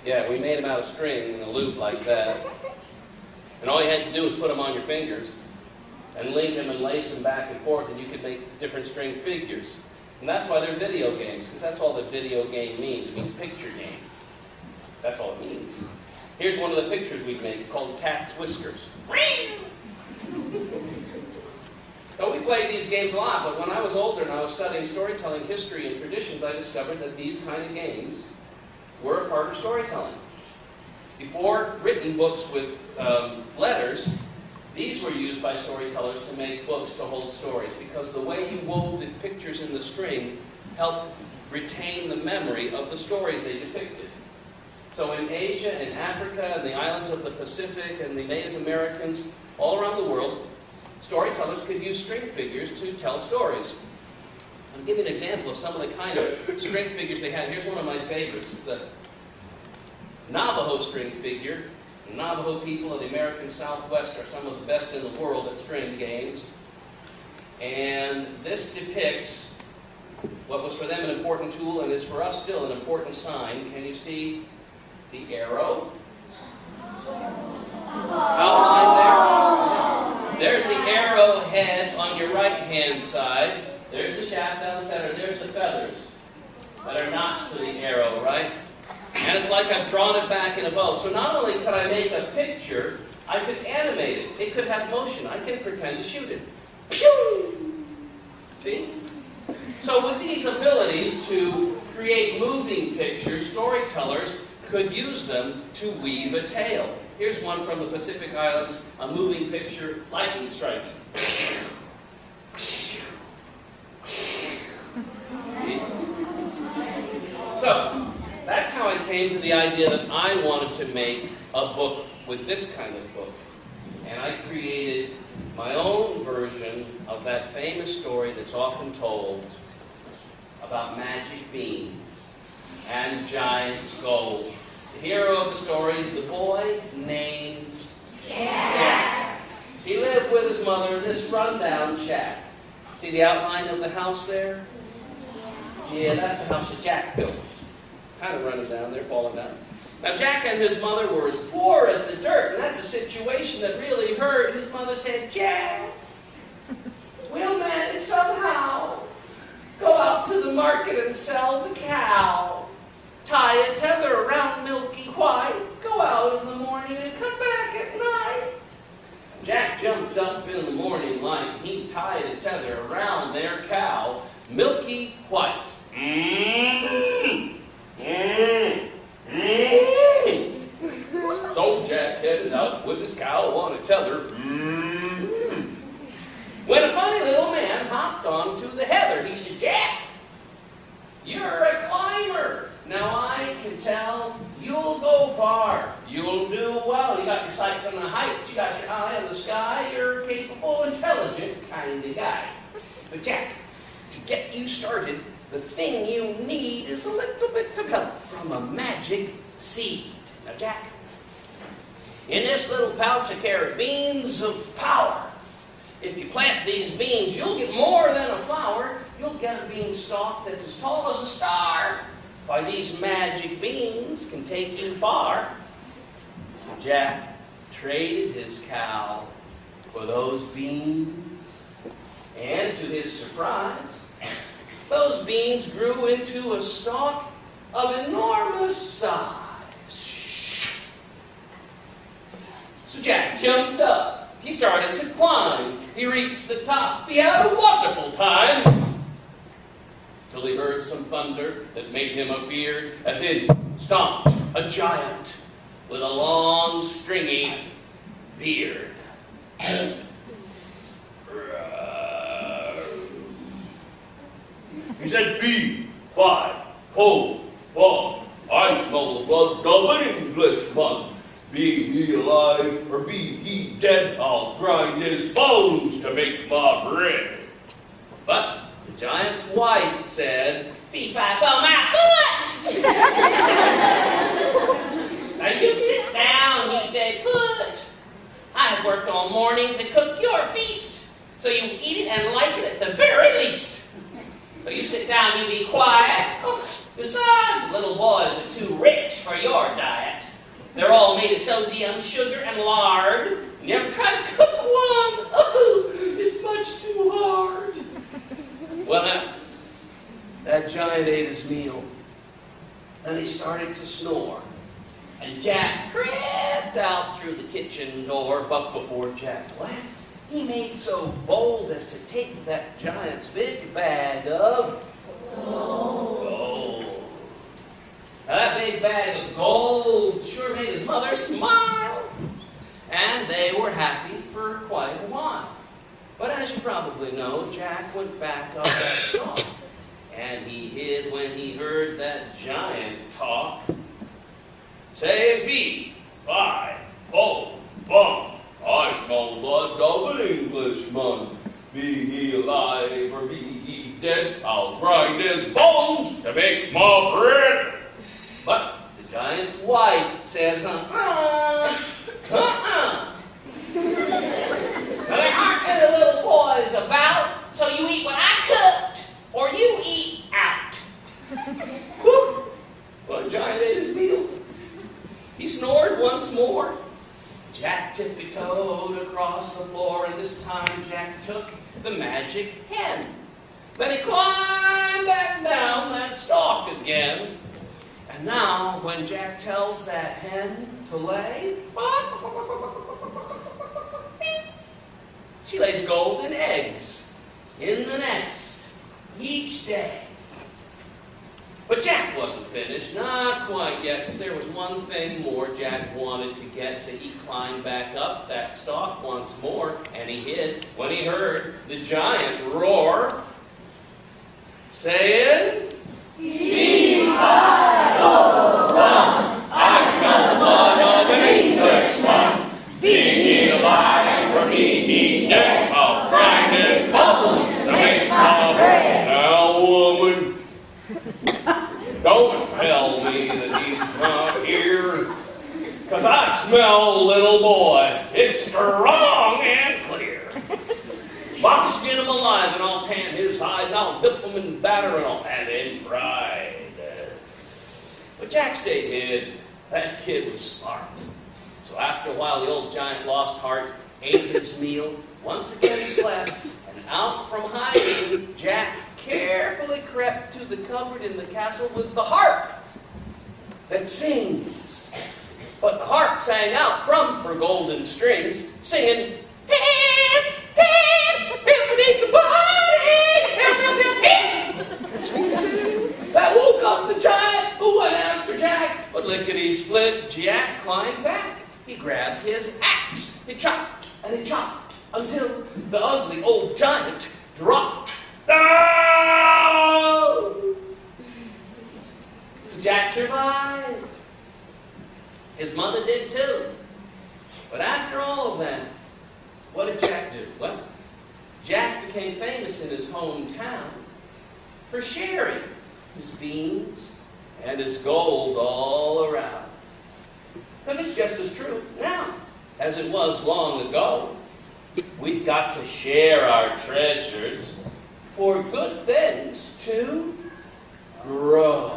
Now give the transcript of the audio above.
Yeah, we made them out of string in a loop like that. And all you had to do was put them on your fingers and link them and lace them back and forth, and you could make different string figures. And that's why they're video games, because that's all that video game means. It means picture game. That's all it means. Here's one of the pictures we made called Cat's Whiskers. So we played these games a lot, but when I was older and I was studying storytelling history and traditions, I discovered that these kind of games were a part of storytelling. Before written books with letters, these were used by storytellers to make books to hold stories, because the way you wove the pictures in the string helped retain the memory of the stories they depicted. So in Asia and Africa and the islands of the Pacific and the Native Americans, all around the world, storytellers could use string figures to tell stories. I'll give you an example of some of the kind of string figures they had. Here's one of my favorites. It's a Navajo string figure. The Navajo people of the American Southwest are some of the best in the world at string games. And this depicts what was for them an important tool and is for us still an important sign. Can you see the arrow outlined there? There's the arrowhead on your right-hand side. There's the shaft down the center. There's the feathers that are notched to the arrow, right? And it's like I've drawn it back in a bow. So not only could I make a picture, I could animate it. It could have motion. I can pretend to shoot it. See? So with these abilities to create moving pictures, storytellers could use them to weave a tale. Here's one from the Pacific Islands, a moving picture, lightning striking. So, that's how I came to the idea that I wanted to make a book with this kind of book. And I created my own version of that famous story that's often told about magic beans and giant's gold. The hero of the story is the boy named Jack. He lived with his mother in this rundown shack. See the outline of the house there? Yeah, that's the house that Jack built. Kind of running down there, falling down. Now, Jack and his mother were as poor as the dirt, and that's a situation that really hurt. His mother said, Jack, we'll manage somehow. Go out to the market and sell the cow. Tie a tether around Milky White. Go out in the morning and come back at night. Jack jumped up in the morning light. He tied a tether around their cow, Milky White. So Jack headed out with his cow on a tether. When a funny little man hopped onto the heather, he said, Jack, you're a climber. Now I can tell you'll go far. You'll do well. You got your sights on the heights. You got your eye on the sky. You're a capable, intelligent kind of guy. But Jack, to get you started, the thing you need is a little bit of help from a magic seed. Now, Jack, in this little pouch of carrot beans of power, if you plant these beans, you'll get more than a flower. You'll get a beanstalk that's as tall as a star. Why, these magic beans can take you far. So Jack traded his cow for those beans, and to his surprise, those beans grew into a stalk of enormous size. So Jack jumped up. He started to climb. He reached the top. He had a wonderful time. Till he heard some thunder that made him afeard, as in stomped a giant with a long, stringy beard. He said, "Fee, fi, fo, fum, I smell the blood of an Englishman. Be he alive or be he dead, I'll grind his bones to make my bread." But the giant's wife said, "Fee, fi, fo, my foot!" Now you sit down, he said, "Put. I've worked all morning to cook your feast, so you eat it and like it at the very least. So you sit down, you be quiet. Oh, Besides, little boys are too rich for your diet. They're all made of sodium, sugar, and lard. You ever try to cook one? Oh, it's much too hard. Well, that giant ate his meal. Then he started to snore. And Jack crept out through the kitchen door, but before Jack left, he made so bold as to take that giant's big bag of gold. Now, that big bag of gold sure made his mother smile. And they were happy for quite a while. But as you probably know, Jack went back up that stalk. And he hid when he heard that giant talk. Say, fee, fi, fo, fum. I smell the blood of an Englishman. Be he alive or be he dead, I'll grind his bones to make my bread. But the giant's wife says, Now, there aren't any little boys about, so you eat what I cooked, or you eat out. Whew. Well, the giant ate his meal. He snored once more. Jack tippy-toed across the floor, and this time Jack took the magic hen. Then he climbed back down that stalk again. And now, when Jack tells that hen to lay, she lays golden eggs in the nest each day. But Jack wasn't finished, not quite yet, because there was one thing more Jack wanted to get, so he climbed back up that stalk once more, and he hid when he heard the giant roar, saying, I smell the blood of an Englishman. Be he alive or be he dead, I'll grind his bones to make my bread. Now, woman, don't tell me that he's not here, 'cause I smell a little boy. It's strong and clear. I'll skin him alive and I'll tan his hide and I'll dip him in batter and I'll have him fried. But Jack stayed hid. That kid was smart. So after a while, the old giant lost heart, ate his meal, once again slept, and out from hiding, Jack carefully crept to the cupboard in the castle with the harp that sings. But the harp sang out from her golden strings, singing, "Help, help, help, I need somebody, help, help, help." That woke up the giant who went after Jack, but lickety-split, Jack climbed back. He grabbed his axe, he chopped and he chopped until the ugly old giant dropped. No! So Jack survived. His mother did too. But after all of that, what did Jack do? Well, Jack became famous in his hometown for sharing his beans and his gold all around. Because it's just as true now as it was long ago. We've got to share our treasures for good things to grow.